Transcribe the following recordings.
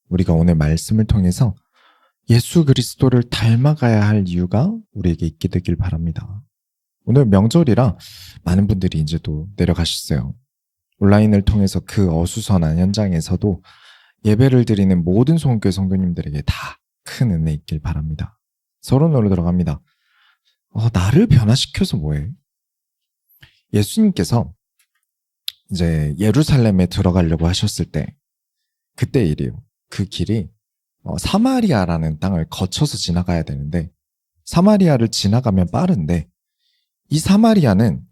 우리가 오늘 말씀을 통해서 예수 그리스도를 닮아가야 할 이유가 우리에게 있게 되길 바랍니다. 오늘 명절이라 많은 분들이 이제 또 내려가셨어요. 온라인을 통해서 그 어수선한 현장에서도 예배를 드리는 모든 소원교회 성도님들에게 다 큰 은혜 있길 바랍니다. 서론으로 들어갑니다. 나를 변화시켜서 뭐해? 예수님께서 이제 예루살렘에 들어가려고 하셨을 때 그때 일이에요. 그 길이 사마리아라는 땅을 거쳐서 지나가야 되는데 사마리아를 지나가면 빠른데 이 사마리아는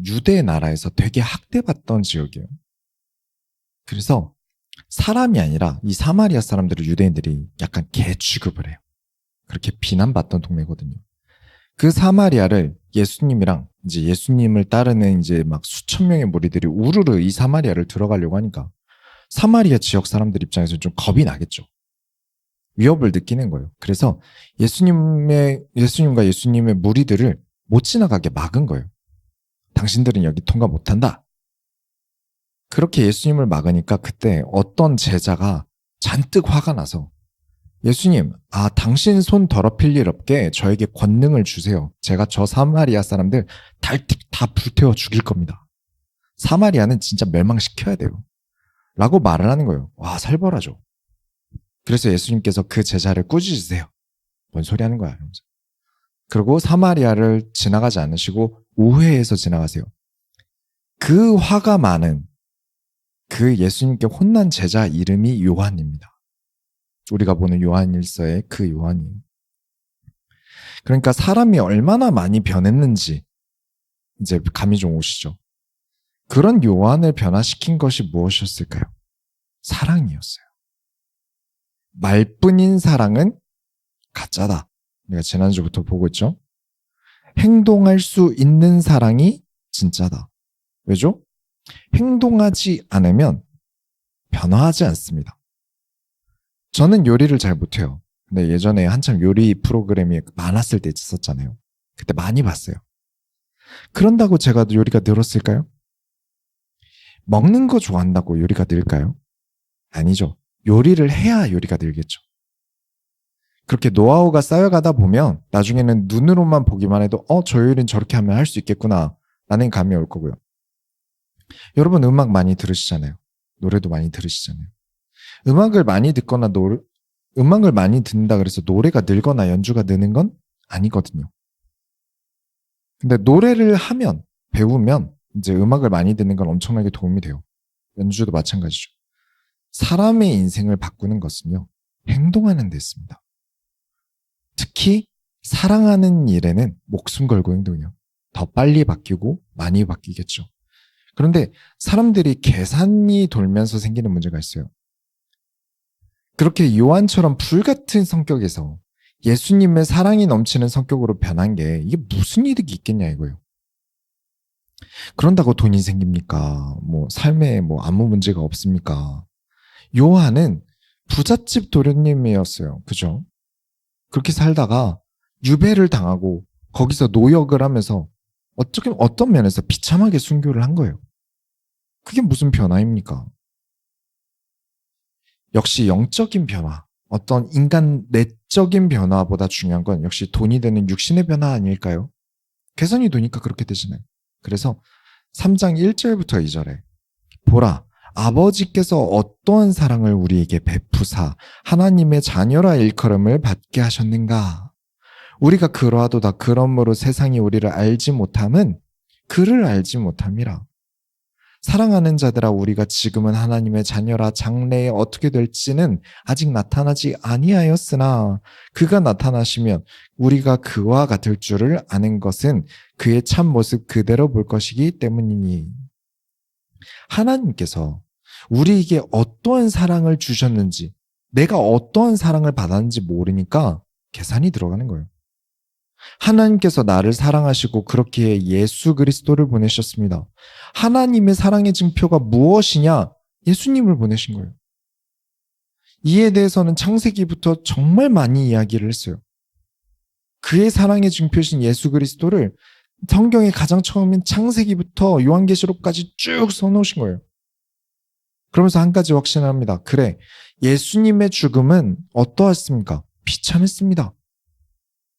유대 나라에서 되게 학대받던 지역이에요. 그래서 사람이 아니라 이 사마리아 사람들을 유대인들이 약간 개 취급을 해요. 그렇게 비난받던 동네거든요. 그 사마리아를 예수님이랑 이제 예수님을 따르는 이제 막 수천 명의 무리들이 우르르 이 사마리아를 들어가려고 하니까 사마리아 지역 사람들 입장에서 좀 겁이 나겠죠. 위협을 느끼는 거예요. 그래서 예수님과 예수님의 무리들을 못 지나가게 막은 거예요. 당신들은 여기 통과 못한다. 그렇게 예수님을 막으니까 그때 어떤 제자가 잔뜩 화가 나서 예수님, 당신 손 더럽힐 일 없게 저에게 권능을 주세요. 제가 저 사마리아 사람들 다 불태워 죽일 겁니다. 사마리아는 진짜 멸망시켜야 돼요. 라고 말을 하는 거예요. 와, 살벌하죠. 그래서 예수님께서 그 제자를 꾸짖으세요. 뭔 소리 하는 거야? 이러면서. 그리고 사마리아를 지나가지 않으시고 우회해서 지나가세요. 그 화가 많은 그 예수님께 혼난 제자 이름이 요한입니다. 우리가 보는 요한일서의 그 요한이에요. 그러니까 사람이 얼마나 많이 변했는지 이제 감이 좀 오시죠. 그런 요한을 변화시킨 것이 무엇이었을까요? 사랑이었어요. 말뿐인 사랑은 가짜다. 우리가 지난주부터 보고 있죠. 행동할 수 있는 사랑이 진짜다. 왜죠? 행동하지 않으면 변화하지 않습니다. 저는 요리를 잘 못해요. 근데 예전에 한참 요리 프로그램이 많았을 때 있었잖아요. 그때 많이 봤어요. 그런다고 제가 요리가 늘었을까요? 먹는 거 좋아한다고 요리가 늘까요? 아니죠. 요리를 해야 요리가 늘겠죠. 그렇게 노하우가 쌓여가다 보면 나중에는 눈으로만 보기만 해도 저 요리는 저렇게 하면 할 수 있겠구나 라는 감이 올 거고요. 여러분 음악 많이 들으시잖아요. 노래도 많이 들으시잖아요. 음악을 많이 듣거나 음악을 많이 듣는다 그래서 노래가 늘거나 연주가 느는 건 아니거든요. 근데 노래를 하면, 배우면 이제 음악을 많이 듣는 건 엄청나게 도움이 돼요. 연주도 마찬가지죠. 사람의 인생을 바꾸는 것은요, 행동하는 데 있습니다. 특히 사랑하는 일에는 목숨 걸고 행동해요. 더 빨리 바뀌고 많이 바뀌겠죠. 그런데 사람들이 계산이 돌면서 생기는 문제가 있어요. 그렇게 요한처럼 불같은 성격에서 예수님의 사랑이 넘치는 성격으로 변한 게 이게 무슨 이득이 있겠냐 이거예요. 그런다고 돈이 생깁니까? 삶에 아무 문제가 없습니까? 요한은 부잣집 도련님이었어요. 그죠? 그렇게 살다가 유배를 당하고 거기서 노역을 하면서 어떤 면에서 비참하게 순교를 한 거예요. 그게 무슨 변화입니까? 역시 영적인 변화, 어떤 인간 내적인 변화보다 중요한 건 역시 돈이 되는 육신의 변화 아닐까요? 개선이 되니까 그렇게 되시나요? 그래서 3장 1절부터 2절에 보라, 아버지께서 어떠한 사랑을 우리에게 베푸사 하나님의 자녀라 일컬음을 받게 하셨는가? 우리가 그러하도다. 그러므로 세상이 우리를 알지 못함은 그를 알지 못함이라. 사랑하는 자들아, 우리가 지금은 하나님의 자녀라. 장래에 어떻게 될지는 아직 나타나지 아니하였으나 그가 나타나시면 우리가 그와 같을 줄을 아는 것은 그의 참 모습 그대로 볼 것이기 때문이니. 하나님께서 우리에게 어떠한 사랑을 주셨는지, 내가 어떠한 사랑을 받았는지 모르니까 계산이 들어가는 거예요. 하나님께서 나를 사랑하시고 그렇게 예수 그리스도를 보내셨습니다. 하나님의 사랑의 증표가 무엇이냐? 예수님을 보내신 거예요. 이에 대해서는 창세기부터 정말 많이 이야기를 했어요. 그의 사랑의 증표신 예수 그리스도를 성경의 가장 처음인 창세기부터 요한계시록까지 쭉 써놓으신 거예요. 그러면서 한 가지 확신합니다. 그래, 예수님의 죽음은 어떠했습니까? 비참했습니다.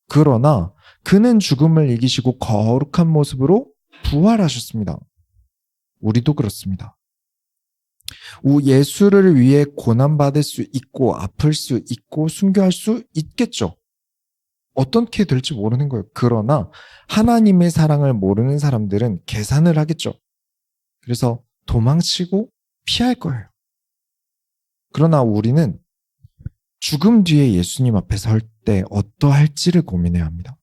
그러나 그는 죽음을 이기시고 거룩한 모습으로 부활하셨습니다. 우리도 그렇습니다. 예수를 위해 고난받을 수 있고 아플 수 있고 순교할 수 있겠죠. 어떻게 될지 모르는 거예요. 그러나 하나님의 사랑을 모르는 사람들은 계산을 하겠죠. 그래서 도망치고 피할 거예요. 그러나 우리는 죽음 뒤에 예수님 앞에 설 때 어떠할지를 고민해야 합니다.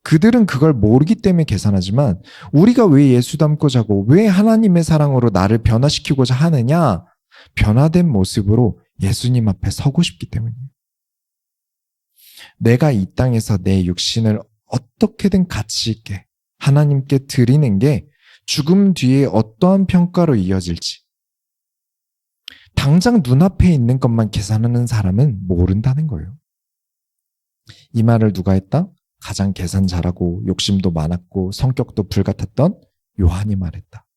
그들은 그걸 모르기 때문에 계산하지만 우리가 왜 예수 닮고자 하고 왜 하나님의 사랑으로 나를 변화시키고자 하느냐? 변화된 모습으로 예수님 앞에 서고 싶기 때문이에요. 내가 이 땅에서 내 육신을 어떻게든 가치 있게 하나님께 드리는 게 죽음 뒤에 어떠한 평가로 이어질지 당장 눈앞에 있는 것만 계산하는 사람은 모른다는 거예요. 이 말을 누가 했다? 가장 계산 잘하고 욕심도 많았고 성격도 불같았던 요한이 말했다.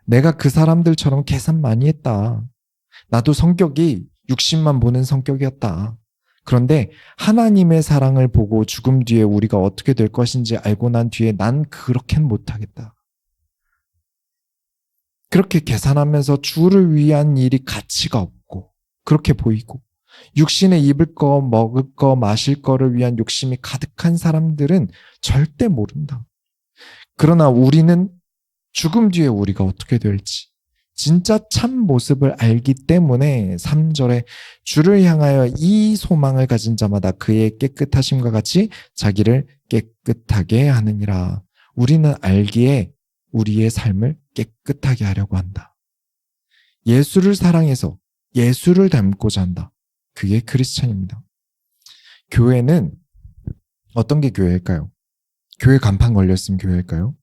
내가 그 사람들처럼 계산 많이 했다. 나도 성격이 육심만 보는 성격이었다. 그런데 하나님의 사랑을 보고 죽음 뒤에 우리가 어떻게 될 것인지 알고 난 뒤에 난 그렇게는 못하겠다. 그렇게 계산하면서 주를 위한 일이 가치가 없고 그렇게 보이고 육신에 입을 거, 먹을 거, 마실 거를 위한 욕심이 가득한 사람들은 절대 모른다. 그러나 우리는 죽음 뒤에 우리가 어떻게 될지 진짜 참 모습을 알기 때문에 3절에 주를 향하여 이 소망을 가진 자마다 그의 깨끗하심과 같이 자기를 깨끗하게 하느니라. 우리는 알기에 우리의 삶을 깨끗하게 하려고 한다. 예수를 사랑해서 예수를 닮고자 한다. 그게 크리스찬입니다. 교회는 어떤 게 교회일까요? 교회 간판 걸렸으면 교회일까요?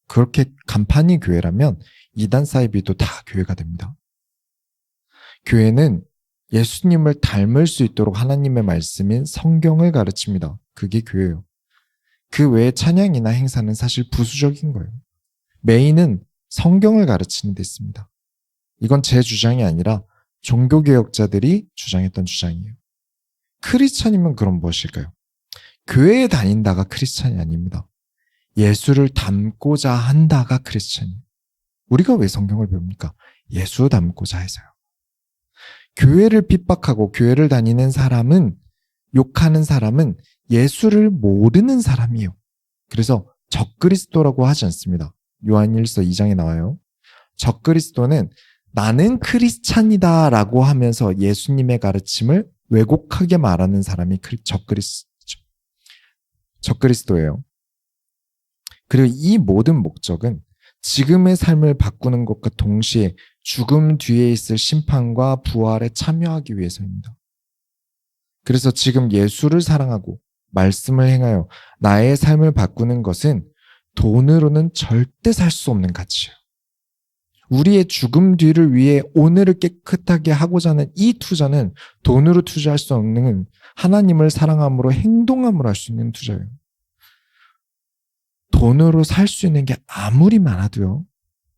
그렇게 간판이 교회라면 이단 사이비도 다 교회가 됩니다. 교회는 예수님을 닮을 수 있도록 하나님의 말씀인 성경을 가르칩니다. 그게 교회예요. 그 외에 찬양이나 행사는 사실 부수적인 거예요. 메인은 성경을 가르치는 데 있습니다. 이건 제 주장이 아니라 종교개혁자들이 주장했던 주장이에요. 크리스찬이면 그럼 무엇일까요? 교회에 다닌다가 크리스찬이 아닙니다. 예수를 닮고자 한다가 크리스찬이에요. 우리가 왜 성경을 배웁니까? 예수 닮고자 해서요. 교회를 핍박하고 교회를 다니는 사람은, 욕하는 사람은 예수를 모르는 사람이에요. 그래서 적그리스도라고 하지 않습니다. 요한일서 2장에 나와요. 적그리스도는 나는 크리스찬이다 라고 하면서 예수님의 가르침을 왜곡하게 말하는 사람이 적그리스도예요. 그리고 이 모든 목적은 지금의 삶을 바꾸는 것과 동시에 죽음 뒤에 있을 심판과 부활에 참여하기 위해서입니다. 그래서 지금 예수를 사랑하고 말씀을 행하여 나의 삶을 바꾸는 것은 돈으로는 절대 살 수 없는 가치예요. 우리의 죽음 뒤를 위해 오늘을 깨끗하게 하고자 하는 이 투자는 돈으로 투자할 수 없는 하나님을 사랑함으로 행동함으로 할 수 있는 투자예요. 돈으로 살 수 있는 게 아무리 많아도요.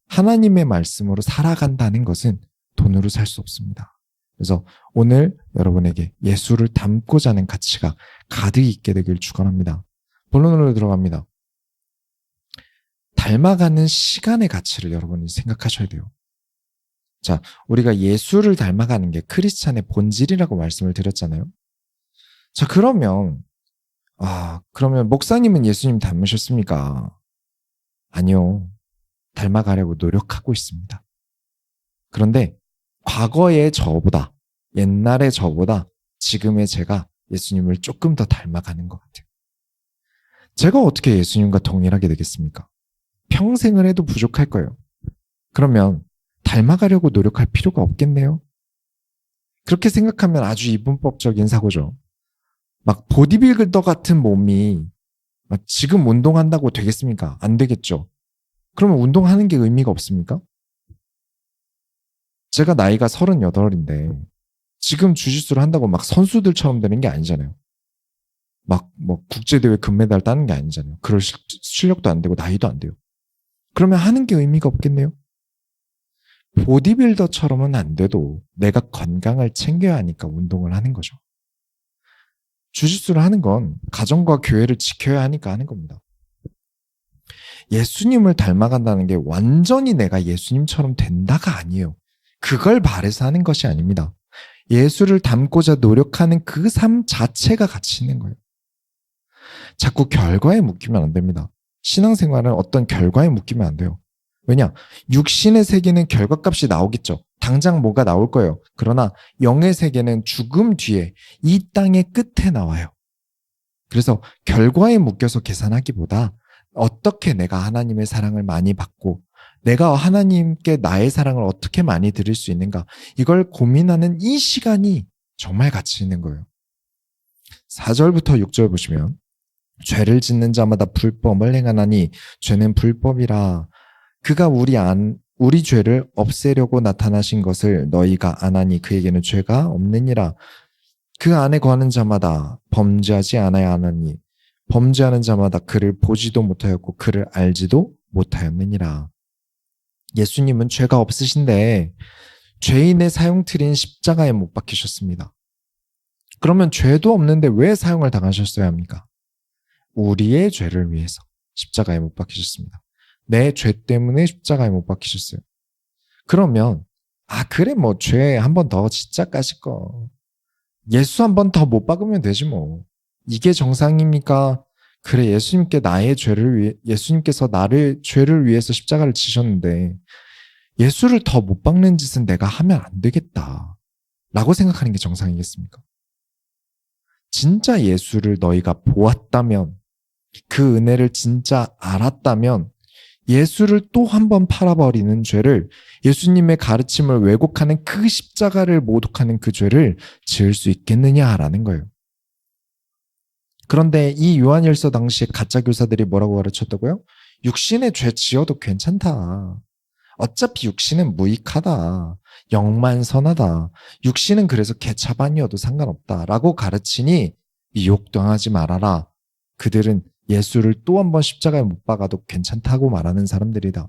하나님의 말씀으로 살아간다는 것은 돈으로 살 수 없습니다. 그래서 오늘 여러분에게 예수를 닮고자 하는 가치가 가득 있게 되길 축원합니다. 본론으로 들어갑니다. 닮아가는 시간의 가치를 여러분이 생각하셔야 돼요. 자, 우리가 예수를 닮아가는 게 크리스찬의 본질이라고 말씀을 드렸잖아요. 자, 그러면 목사님은 예수님 닮으셨습니까? 아니요. 닮아가려고 노력하고 있습니다. 그런데 과거의 저보다, 옛날의 저보다 지금의 제가 예수님을 조금 더 닮아가는 것 같아요. 제가 어떻게 예수님과 동일하게 되겠습니까? 평생을 해도 부족할 거예요. 그러면 닮아가려고 노력할 필요가 없겠네요. 그렇게 생각하면 아주 이분법적인 사고죠. 막 보디빌더 같은 몸이 지금 운동한다고 되겠습니까? 안 되겠죠. 그러면 운동하는 게 의미가 없습니까? 제가 나이가 38인데 지금 주짓수를 한다고 막 선수들처럼 되는 게 아니잖아요. 막 국제대회 금메달 따는 게 아니잖아요. 그럴 실력도 안 되고 나이도 안 돼요. 그러면 하는 게 의미가 없겠네요. 보디빌더처럼은 안 돼도 내가 건강을 챙겨야 하니까 운동을 하는 거죠. 주짓수를 하는 건 가정과 교회를 지켜야 하니까 하는 겁니다. 예수님을 닮아간다는 게 완전히 내가 예수님처럼 된다가 아니에요. 그걸 바래서 하는 것이 아닙니다. 예수를 닮고자 노력하는 그 삶 자체가 가치 있는 거예요. 자꾸 결과에 묶이면 안 됩니다. 신앙생활은 어떤 결과에 묶이면 안 돼요. 왜냐? 육신의 세계는 결과값이 나오겠죠. 당장 뭐가 나올 거예요. 그러나 영의 세계는 죽음 뒤에 이 땅의 끝에 나와요. 그래서 결과에 묶여서 계산하기보다 어떻게 내가 하나님의 사랑을 많이 받고 내가 하나님께 나의 사랑을 어떻게 많이 드릴 수 있는가, 이걸 고민하는 이 시간이 정말 가치 있는 거예요. 4절부터 6절 보시면 죄를 짓는 자마다 불법을 행하나니 죄는 불법이라. 그가 우리 죄를 없애려고 나타나신 것을 너희가 아나니 그에게는 죄가 없느니라. 그 안에 거하는 자마다 범죄하지 않아야 하나니 범죄하는 자마다 그를 보지도 못하였고 그를 알지도 못하였느니라. 예수님은 죄가 없으신데 죄인의 사형틀인 십자가에 못 박히셨습니다. 그러면 죄도 없는데 왜 사형을 당하셨어야 합니까? 우리의 죄를 위해서 십자가에 못 박히셨습니다. 내 죄 때문에 십자가에 못 박히셨어요. 그러면 그래 뭐 죄 한 번 더 진짜 까실 거. 예수 한 번 더 못 박으면 되지 뭐. 이게 정상입니까? 그래 예수님께서 나를 죄를 위해서 십자가를 지셨는데 예수를 더 못 박는 짓은 내가 하면 안 되겠다 라고 생각하는 게 정상이겠습니까? 진짜 예수를 너희가 보았다면, 그 은혜를 진짜 알았다면 예수를 또 한 번 팔아버리는 죄를, 예수님의 가르침을 왜곡하는 그 십자가를 모독하는 그 죄를 지을 수 있겠느냐라는 거예요. 그런데 이 요한일서 당시에 가짜 교사들이 뭐라고 가르쳤다고요? 육신의 죄 지어도 괜찮다. 어차피 육신은 무익하다. 영만 선하다. 육신은 그래서 개차반이어도 상관없다. 라고 가르치니 미혹당하지 말아라. 그들은 예수를 또 한 번 십자가에 못 박아도 괜찮다고 말하는 사람들이다.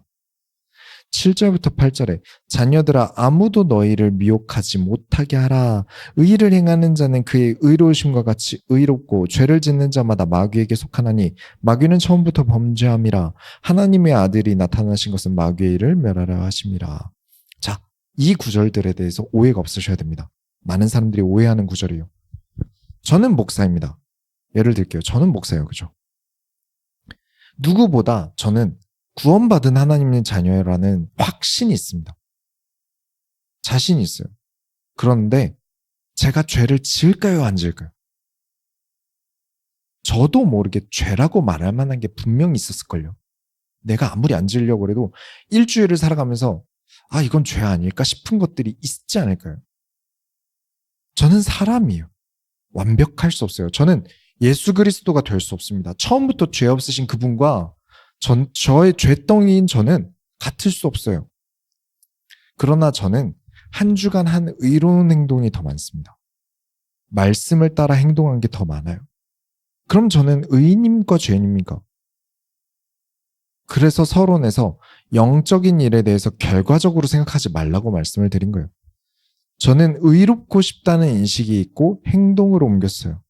7절부터 8절에 자녀들아 아무도 너희를 미혹하지 못하게 하라. 의를 행하는 자는 그의 의로우심과 같이 의롭고 죄를 짓는 자마다 마귀에게 속하나니 마귀는 처음부터 범죄함이라. 하나님의 아들이 나타나신 것은 마귀의 일을 멸하려 하심이라. 자, 이 구절들에 대해서 오해가 없으셔야 됩니다. 많은 사람들이 오해하는 구절이에요. 저는 목사입니다. 예를 들게요. 저는 목사예요. 그죠? 누구보다 저는 구원받은 하나님의 자녀라는 확신이 있습니다. 자신이 있어요. 그런데 제가 죄를 지을까요? 안 지을까요? 저도 모르게 죄라고 말할 만한 게 분명히 있었을걸요. 내가 아무리 안 지으려고 해도 일주일을 살아가면서 이건 죄 아닐까 싶은 것들이 있지 않을까요? 저는 사람이에요. 완벽할 수 없어요. 저는 예수 그리스도가 될 수 없습니다. 처음부터 죄 없으신 그분과 저의 죄덩이인 저는 같을 수 없어요. 그러나 저는 한 주간 한 의로운 행동이 더 많습니다. 말씀을 따라 행동한 게 더 많아요. 그럼 저는 의인입니까? 죄인입니까? 그래서 서론에서 영적인 일에 대해서 결과적으로 생각하지 말라고 말씀을 드린 거예요. 저는 의롭고 싶다는 인식이 있고 행동으로 옮겼어요.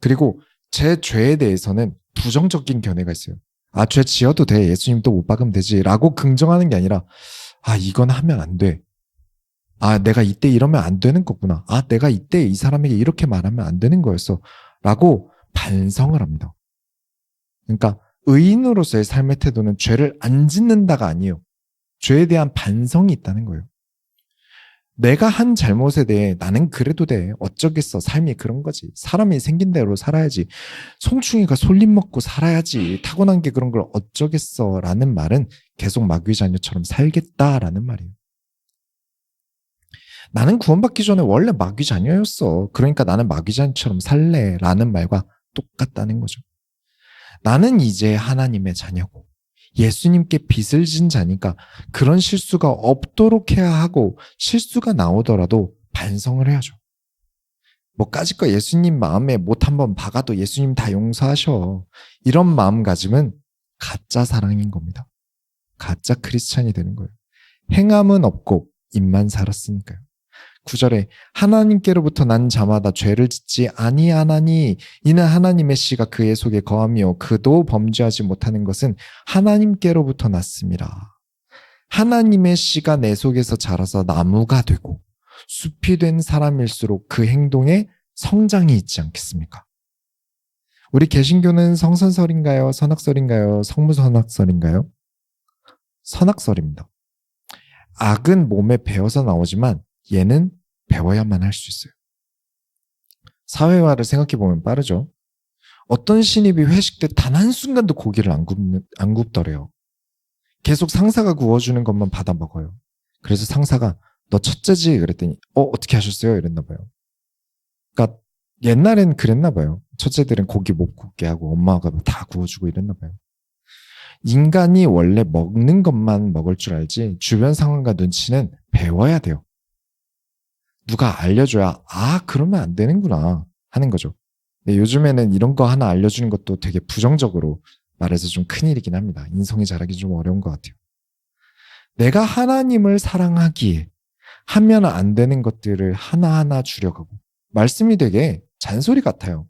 그리고 제 죄에 대해서는 부정적인 견해가 있어요. 죄 지어도 돼. 예수님 또 못 박으면 되지. 라고 긍정하는 게 아니라 이건 하면 안 돼. 내가 이때 이러면 안 되는 거구나. 내가 이때 이 사람에게 이렇게 말하면 안 되는 거였어. 라고 반성을 합니다. 그러니까 의인으로서의 삶의 태도는 죄를 안 짓는다가 아니에요. 죄에 대한 반성이 있다는 거예요. 내가 한 잘못에 대해 나는 그래도 돼. 어쩌겠어. 삶이 그런 거지. 사람이 생긴 대로 살아야지. 송충이가 솔잎 먹고 살아야지. 타고난 게 그런 걸 어쩌겠어. 라는 말은 계속 마귀 자녀처럼 살겠다라는 말이에요. 나는 구원받기 전에 원래 마귀 자녀였어. 그러니까 나는 마귀 자녀처럼 살래. 라는 말과 똑같다는 거죠. 나는 이제 하나님의 자녀고 예수님께 빚을 진 자니까 그런 실수가 없도록 해야 하고, 실수가 나오더라도 반성을 해야죠. 까짓거 예수님 마음에 못 한번 박아도 예수님 다 용서하셔. 이런 마음가짐은 가짜 사랑인 겁니다. 가짜 크리스찬이 되는 거예요. 행함은 없고 입만 살았으니까요. 9절에 하나님께로부터 난 자마다 죄를 짓지 아니하나니 이는 하나님의 씨가 그의 속에 거함이요 그도 범죄하지 못하는 것은 하나님께로부터 났습니다. 하나님의 씨가 내 속에서 자라서 나무가 되고 숲이 된 사람일수록 그 행동에 성장이 있지 않겠습니까? 우리 개신교는 성선설인가요? 선악설인가요? 성무선악설인가요? 선악설입니다. 악은 몸에 배어서 나오지만 얘는 배워야만 할 수 있어요. 사회화를 생각해보면 빠르죠. 어떤 신입이 회식 때 단 한순간도 고기를 안 굽더래요. 계속 상사가 구워주는 것만 받아 먹어요. 그래서 상사가 너 첫째지? 그랬더니 어떻게 하셨어요? 이랬나 봐요. 그러니까 옛날엔 그랬나 봐요. 첫째들은 고기 못 굽게 하고 엄마가 다 구워주고 이랬나 봐요. 인간이 원래 먹는 것만 먹을 줄 알지 주변 상황과 눈치는 배워야 돼요. 누가 알려줘야 그러면 안 되는구나 하는 거죠. 근데 요즘에는 이런 거 하나 알려주는 것도 되게 부정적으로 말해서 좀 큰일이긴 합니다. 인성이 자라기 좀 어려운 것 같아요. 내가 하나님을 사랑하기에 하면 안 되는 것들을 하나하나 줄여가고 말씀이 되게 잔소리 같아요.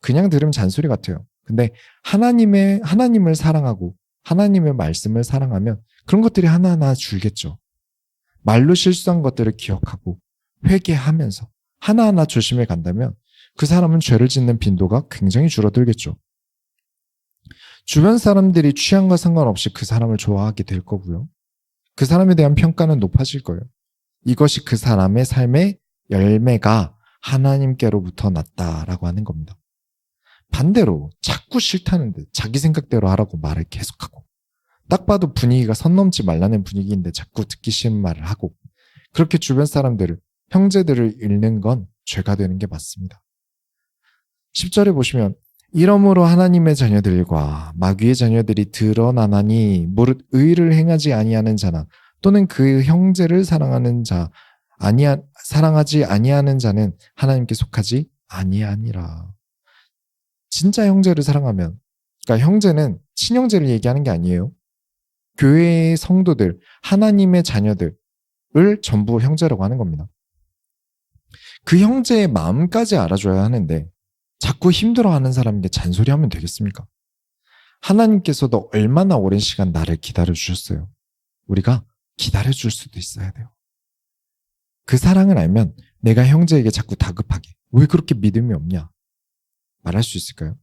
그냥 들으면 잔소리 같아요. 근데 하나님을 사랑하고 하나님의 말씀을 사랑하면 그런 것들이 하나하나 줄겠죠. 말로 실수한 것들을 기억하고 회개하면서 하나하나 조심해 간다면 그 사람은 죄를 짓는 빈도가 굉장히 줄어들겠죠. 주변 사람들이 취향과 상관없이 그 사람을 좋아하게 될 거고요. 그 사람에 대한 평가는 높아질 거예요. 이것이 그 사람의 삶의 열매가 하나님께로부터 났다라고 하는 겁니다. 반대로 자꾸 싫다는데 자기 생각대로 하라고 말을 계속하고 딱 봐도 분위기가 선 넘지 말라는 분위기인데 자꾸 듣기 싫은 말을 하고 그렇게 주변 사람들을 형제들을 잃는 건 죄가 되는 게 맞습니다. 10절에 보시면 이러므로 하나님의 자녀들과 마귀의 자녀들이 드러나나니 무릇 의를 행하지 아니하는 자나 또는 그 형제를 사랑하지 아니하는 자는 하나님께 속하지 아니하니라. 진짜 형제를 사랑하면, 그러니까 형제는 친형제를 얘기하는 게 아니에요. 교회의 성도들, 하나님의 자녀들을 전부 형제라고 하는 겁니다. 그 형제의 마음까지 알아줘야 하는데 자꾸 힘들어하는 사람에게 잔소리하면 되겠습니까? 하나님께서도 얼마나 오랜 시간 나를 기다려주셨어요. 우리가 기다려줄 수도 있어야 돼요. 그 사랑을 알면 내가 형제에게 자꾸 다급하게 왜 그렇게 믿음이 없냐 말할 수 있을까요?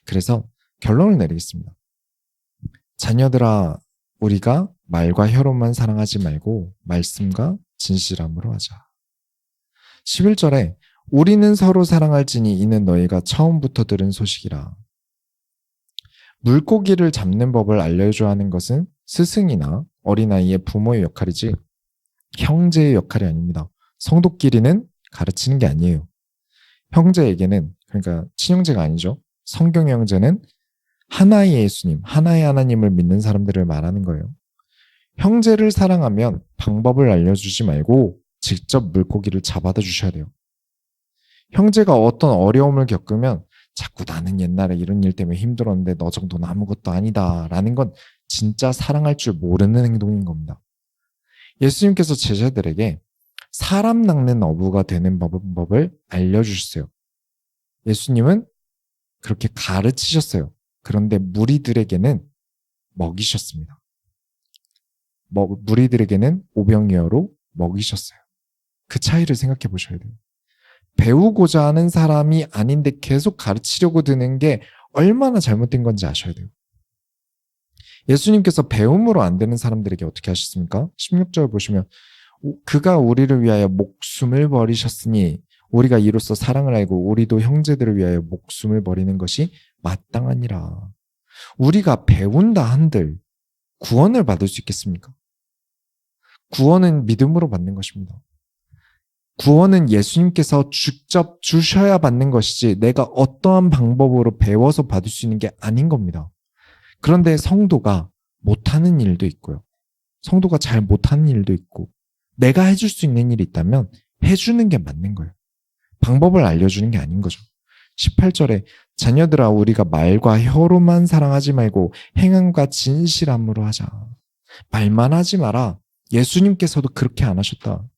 그래서 결론을 내리겠습니다. 자녀들아, 우리가 말과 혀로만 사랑하지 말고 말씀과 진실함으로 하자. 11절에 우리는 서로 사랑할지니 이는 너희가 처음부터 들은 소식이라. 물고기를 잡는 법을 알려줘야 하는 것은 스승이나 어린아이의 부모의 역할이지 형제의 역할이 아닙니다. 성도끼리는 가르치는 게 아니에요. 형제에게는, 그러니까 친형제가 아니죠. 성경 형제는 하나의 예수님, 하나의 하나님을 믿는 사람들을 말하는 거예요. 형제를 사랑하면 방법을 알려주지 말고 직접 물고기를 잡아다 주셔야 돼요. 형제가 어떤 어려움을 겪으면 자꾸 나는 옛날에 이런 일 때문에 힘들었는데 너 정도는 아무것도 아니다 라는 건 진짜 사랑할 줄 모르는 행동인 겁니다. 예수님께서 제자들에게 사람 낚는 어부가 되는 법을 알려주셨어요. 예수님은 그렇게 가르치셨어요. 그런데 무리들에게는 먹이셨습니다. 무리들에게는 오병이어로 먹이셨어요. 그 차이를 생각해 보셔야 돼요. 배우고자 하는 사람이 아닌데 계속 가르치려고 드는 게 얼마나 잘못된 건지 아셔야 돼요. 예수님께서 배움으로 안 되는 사람들에게 어떻게 하셨습니까? 16절 보시면 그가 우리를 위하여 목숨을 버리셨으니 우리가 이로써 사랑을 알고 우리도 형제들을 위하여 목숨을 버리는 것이 마땅하니라. 우리가 배운다 한들 구원을 받을 수 있겠습니까? 구원은 믿음으로 받는 것입니다. 구원은 예수님께서 직접 주셔야 받는 것이지 내가 어떠한 방법으로 배워서 받을 수 있는 게 아닌 겁니다. 그런데 성도가 못하는 일도 있고요. 성도가 잘 못하는 일도 있고 내가 해줄 수 있는 일이 있다면 해주는 게 맞는 거예요. 방법을 알려주는 게 아닌 거죠. 18절에 자녀들아 우리가 말과 혀로만 사랑하지 말고 행함과 진실함으로 하자. 말만 하지 마라. 예수님께서도 그렇게 안 하셨다.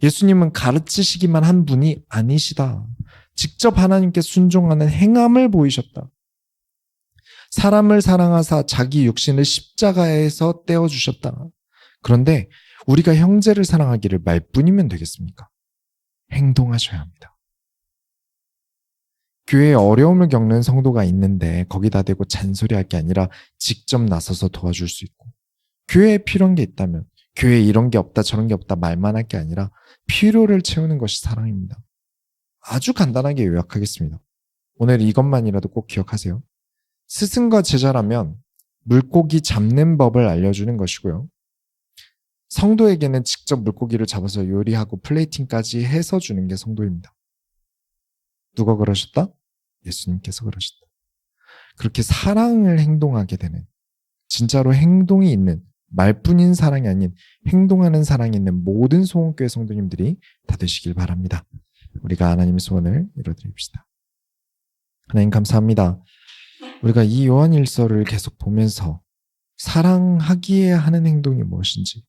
예수님은 가르치시기만 한 분이 아니시다. 직접 하나님께 순종하는 행함을 보이셨다. 사람을 사랑하사 자기 육신을 십자가에서 떼어주셨다. 그런데 우리가 형제를 사랑하기를 말뿐이면 되겠습니까? 행동하셔야 합니다. 교회에 어려움을 겪는 성도가 있는데 거기다 대고 잔소리할 게 아니라 직접 나서서 도와줄 수 있고, 교회에 필요한 게 있다면 교회에 이런 게 없다 저런 게 없다 말만 할 게 아니라 필요를 채우는 것이 사랑입니다. 아주 간단하게 요약하겠습니다. 오늘 이것만이라도 꼭 기억하세요. 스승과 제자라면 물고기 잡는 법을 알려주는 것이고요. 성도에게는 직접 물고기를 잡아서 요리하고 플레이팅까지 해서 주는 게 성도입니다. 누가 그러셨다? 예수님께서 그러셨다. 그렇게 사랑을 행동하게 되는, 진짜로 행동이 있는, 말뿐인 사랑이 아닌 행동하는 사랑이 있는 모든 소원교회 성도님들이 다 되시길 바랍니다. 우리가 하나님의 소원을 이뤄드립시다. 하나님 감사합니다. 우리가 이 요한일서를 계속 보면서 사랑하기에 하는 행동이 무엇인지,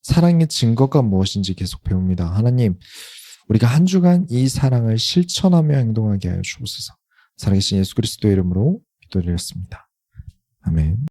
사랑의 증거가 무엇인지 계속 배웁니다. 하나님, 우리가 한 주간 이 사랑을 실천하며 행동하게 하여 주옵소서. 살아계신 예수 그리스도의 이름으로 기도드렸습니다. 아멘.